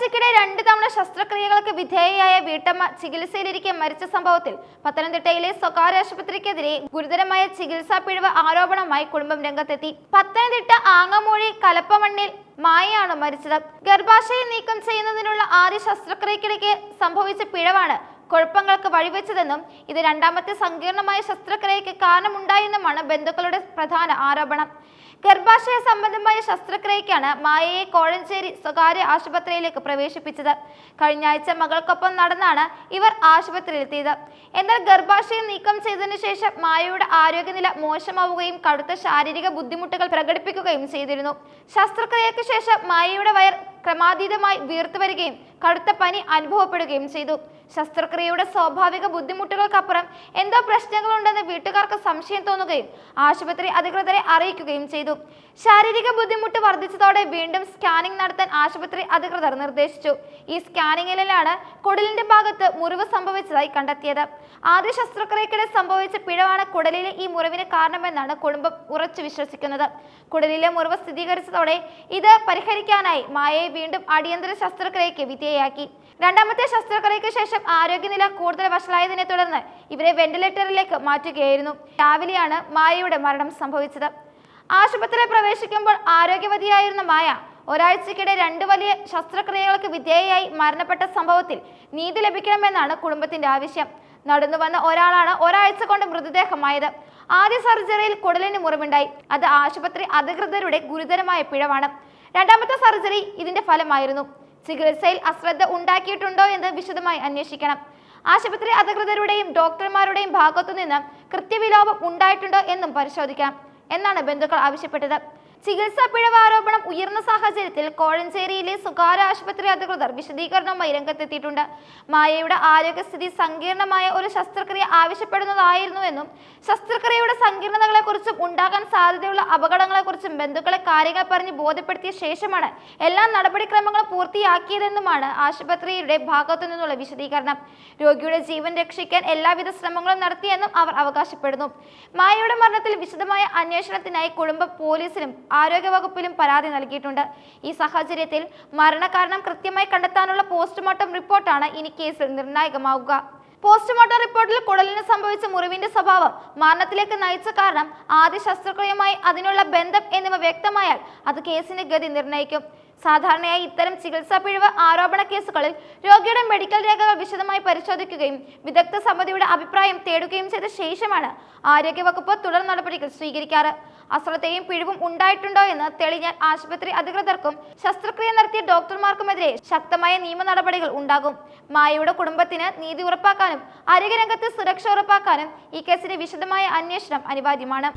ഒരാഴ്ചക്കിടെ 2 തവണ ശസ്ത്രക്രിയകൾക്ക് വിധേയയായ വീട്ടമ്മ ചികിത്സയിലിരിക്കെ മരിച്ച സംഭവത്തിൽ പത്തനംതിട്ടയിലെ സ്വകാര്യ ആശുപത്രിക്കെതിരെ ഗുരുതരമായ ചികിത്സാ പിഴവ് ആരോപണവുമായി കുടുംബം രംഗത്തെത്തി. പത്തനംതിട്ട ആങ്ങമൂഴി കലപ്പമണ്ണിൽ മായയാണ് മരിച്ചത്. ഗർഭാശയം നീക്കം ചെയ്യുന്നതിനുള്ള ആദ്യ ശസ്ത്രക്രിയക്കിടയ്ക്ക് സംഭവിച്ച പിഴവാണ് കുഴപ്പങ്ങൾക്ക് വഴിവെച്ചതെന്നും ഇത് രണ്ടാമത്തെ സങ്കീർണമായ ശസ്ത്രക്രിയയ്ക്ക് കാരണമുണ്ടായെന്നുമാണ് ബന്ധുക്കളുടെ പ്രധാന ആരോപണം. ഗർഭാശയ സംബന്ധമായ ശസ്ത്രക്രിയയ്ക്കാണ് മായയെ കോഴഞ്ചേരി സ്വകാര്യ ആശുപത്രിയിലേക്ക് പ്രവേശിപ്പിച്ചത്. കഴിഞ്ഞ ആഴ്ച മകൾക്കൊപ്പം നടന്നാണ് ഇവർ ആശുപത്രിയിലെത്തിയത്. എന്നാൽ ഗർഭാശയം നീക്കം ചെയ്തതിനു ശേഷം മായയുടെ ആരോഗ്യനില മോശമാവുകയും കടുത്ത ശാരീരിക ബുദ്ധിമുട്ടുകൾ പ്രകടിപ്പിക്കുകയും ചെയ്തിരുന്നു. ശസ്ത്രക്രിയയ്ക്ക് ശേഷം മായയുടെ വയർ ക്രമാതീതമായി വീർത്തു വരികയും കടുത്ത പനി അനുഭവപ്പെടുകയും ചെയ്തു. ശസ്ത്രക്രിയയുടെ സ്വാഭാവിക ബുദ്ധിമുട്ടുകൾക്കപ്പുറം എന്തോ പ്രശ്നങ്ങളുണ്ടെന്ന് വീട്ടുകാർക്ക് സംശയം തോന്നുകയും ആശുപത്രി അധികൃതരെ അറിയിക്കുകയും ചെയ്തു. ശാരീരിക ബുദ്ധിമുട്ട് വർദ്ധിച്ചതോടെ വീണ്ടും സ്കാനിംഗ് നടത്താൻ ആശുപത്രി അധികൃതർ നിർദ്ദേശിച്ചു. ഈ സ്കാനിങ്ങിലാണ് കുടലിന്റെ ഭാഗത്ത് മുറിവ് സംഭവിച്ചതായി കണ്ടെത്തിയത്. ആദ്യ ശസ്ത്രക്രിയക്കിടെ സംഭവിച്ച പിഴവാണ് കുടലിലെ ഈ മുറിവിന് കാരണമെന്നാണ് കുടുംബം ഉറച്ചു വിശ്വസിക്കുന്നത്. കുടലിലെ മുറിവ് സ്ഥിരീകരിച്ചതോടെ ഇത് പരിഹരിക്കാനായി മായയെ വീണ്ടും അടിയന്തര ശസ്ത്രക്രിയയ്ക്ക് വിധേയയാക്കി. രണ്ടാമത്തെ ശസ്ത്രക്രിയയ്ക്ക് ശേഷം ആരോഗ്യനില കൂടുതൽ വഷളായതിനെ തുടർന്ന് ഇവരെ വെന്റിലേറ്ററിലേക്ക് മാറ്റുകയായിരുന്നു. രാവിലെയാണ് മായയുടെ മരണം സംഭവിച്ചത്. ആശുപത്രിയിൽ പ്രവേശിക്കുമ്പോൾ ആരോഗ്യവതിയായിരുന്ന മായ ഒരാഴ്ചക്കിടെ 2 വലിയ ശസ്ത്രക്രിയകൾക്ക് വിധേയയായി മരണപ്പെട്ട സംഭവത്തിൽ നീതി ലഭിക്കണമെന്നാണ് കുടുംബത്തിന്റെ ആവശ്യം. നടന്നു വന്ന ഒരാളാണ് ഒരാഴ്ച കൊണ്ട് മൃതദേഹമായത്. ആദ്യ സർജറിയിൽ കുടലിന് മുറിവുണ്ടായി. അത് ആശുപത്രി അധികൃതരുടെ ഗുരുതരമായ പിഴവാണ്. രണ്ടാമത്തെ സർജറി ഇതിന്റെ ഫലമായിരുന്നു. ചികിത്സയിൽ അശ്രദ്ധ ഉണ്ടാക്കിയിട്ടുണ്ടോ എന്ന് വിശദമായി അന്വേഷിക്കണം. ആശുപത്രി അധികൃതരുടെയും ഡോക്ടർമാരുടെയും ഭാഗത്തുനിന്ന് കൃത്യവിലോപം ഉണ്ടായിട്ടുണ്ടോ എന്നും പരിശോധിക്കണം എന്നാണ് ബന്ധുക്കൾ ആവശ്യപ്പെട്ടത്. ചികിത്സാ പിഴവ് ആരോപണം ഉയർന്ന സാഹചര്യത്തിൽ കോഴഞ്ചേരിയിലെ സ്വകാര്യ ആശുപത്രി അധികൃതർ വിശദീകരണവുമായി രംഗത്തെത്തിയിട്ടുണ്ട്. മായയുടെ ആരോഗ്യസ്ഥിതി സങ്കീർണമായ ഒരു ശസ്ത്രക്രിയ ആവശ്യപ്പെടുന്നതായിരുന്നുവെന്നും ശസ്ത്രക്രിയയുടെ സങ്കീർണതകളെക്കുറിച്ചും ഉണ്ടാകാൻ സാധ്യതയുള്ള അപകടങ്ങളെക്കുറിച്ചും ബന്ധുക്കളെ കാര്യങ്ങൾ പറഞ്ഞ് ബോധ്യപ്പെടുത്തിയ ശേഷമാണ് എല്ലാ നടപടിക്രമങ്ങളും പൂർത്തിയാക്കിയതെന്നുമാണ് ആശുപത്രിയുടെ ഭാഗത്തു നിന്നുള്ള വിശദീകരണം. രോഗിയുടെ ജീവൻ രക്ഷിക്കാൻ എല്ലാവിധ ശ്രമങ്ങളും നടത്തിയെന്നും അവർ അവകാശപ്പെടുന്നു. മായയുടെ മരണത്തിൽ വിശദമായ അന്വേഷണത്തിനായി കുടുംബം പോലീസിലും ആരോഗ്യവകുപ്പിലും പരാതി നൽകിയിട്ടുണ്ട്. ഈ സാഹചര്യത്തിൽ മരണകാരണം കൃത്യമായി കണ്ടെത്താനുള്ള പോസ്റ്റ്മോർട്ടം റിപ്പോർട്ടാണ് ഇനി കേസിൽ നിർണായകമാവുക. പോസ്റ്റ്മോർട്ടം റിപ്പോർട്ടിൽ കുടലിന് സംഭവിച്ച മുറിവിന്റെ സ്വഭാവം, മരണത്തിലേക്ക് നയിച്ച കാരണം, ആദ്യ ശസ്ത്രക്രിയയുമായി അതിനുള്ള ബന്ധം എന്നിവ വ്യക്തമായാൽ അത് കേസിന്റെ ഗതി നിർണ്ണയിക്കും. സാധാരണയായി ഇത്തരം ചികിത്സാ പിഴവ് ആരോപണ കേസുകളിൽ രോഗിയുടെ മെഡിക്കൽ രേഖകൾ വിശദമായി പരിശോധിക്കുകയും വിദഗ്ധ സമിതിയുടെ അഭിപ്രായം തേടുകയും ചെയ്ത ശേഷമാണ് ആരോഗ്യവകുപ്പ് തുടർ നടപടികൾ സ്വീകരിക്കാറ്. അശ്രദ്ധയും പിഴവും ഉണ്ടായിട്ടുണ്ടോ എന്ന് തെളിഞ്ഞാൽ ആശുപത്രി അധികൃതർക്കും ശസ്ത്രക്രിയ നടത്തിയ ഡോക്ടർമാർക്കുമെതിരെ ശക്തമായ നിയമ നടപടികൾ ഉണ്ടാകും. മായയുടെ കുടുംബത്തിന് നീതി ഉറപ്പാക്കാനും ആരോഗ്യരംഗത്ത് സുരക്ഷ ഉറപ്പാക്കാനും ഈ കേസിന്റെ വിശദമായ അന്വേഷണം അനിവാര്യമാണ്.